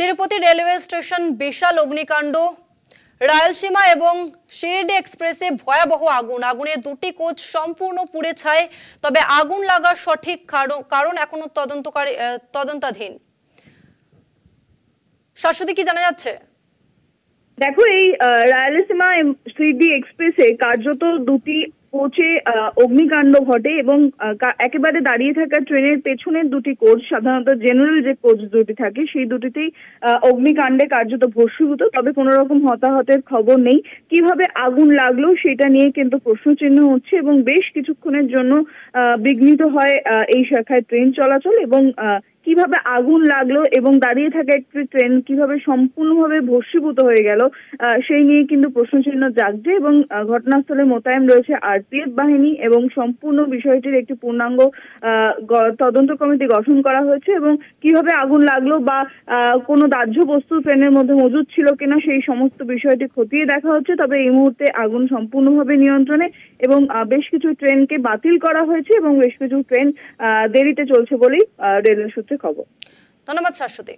Tirupati railway station বিশাল অগ্নিকাণ্ড। রায়লসীমা এবং শিরডি এক্সপ্রেসে ভয়াবহ আগুনে দুটি কোচ সম্পূর্ণ পুড়ে ছাই। তবে আগুন লাগার সঠিক কারণ এখনো তদন্তাধীন। শাশ্বতী, কি জানা যাচ্ছে? দেখো, এই রায়লসীমা শিরডি এক্সপ্রেসে কার্যত দুটি কোচে অগ্নিকাণ্ড ঘটে এবং একেবারে দাঁড়িয়ে থাকা ট্রেনের পেছনের দুটি কোচ, সাধারণত জেনারেল যে কোচ দুটি থাকে সেই দুটিতেই অগ্নিকাণ্ডে কার্যত ভস্মীভূত। তবে কোনো রকম হতাহতের খবর নেই। কিভাবে আগুন লাগলো সেটা নিয়ে কিন্তু প্রশ্নচিহ্ন হচ্ছে এবং বেশ কিছুক্ষণের জন্য বিঘ্নিত হয় এই শাখায় ট্রেন চলাচল। এবং কিভাবে আগুন লাগলো এবং দাঁড়িয়ে থাকা একটি ট্রেন কিভাবে সম্পূর্ণভাবে ভস্মীভূত হয়ে গেল সেই নিয়ে কিন্তু প্রশ্নচিহ্ন জাগছে। এবং ঘটনাস্থলে মোতায়েন রয়েছে আরপিএফ বাহিনী এবং সম্পূর্ণ বিষয়টির একটি পূর্ণাঙ্গ তদন্ত কমিটি গঠন করা হয়েছে। এবং কিভাবে আগুন লাগলো বা কোনো দাহ্য বস্তু ট্রেনের মধ্যে মজুদ ছিল কিনা সেই সমস্ত বিষয়টি খতিয়ে দেখা হচ্ছে। তবে এই মুহূর্তে আগুন সম্পূর্ণভাবে নিয়ন্ত্রণে এবং বেশ কিছু ট্রেনকে বাতিল করা হয়েছে এবং বেশ কিছু ট্রেন দেরিতে চলছে বলেই রেলের সূত্রে খবর। ধন্যবাদ শাশ্বতী।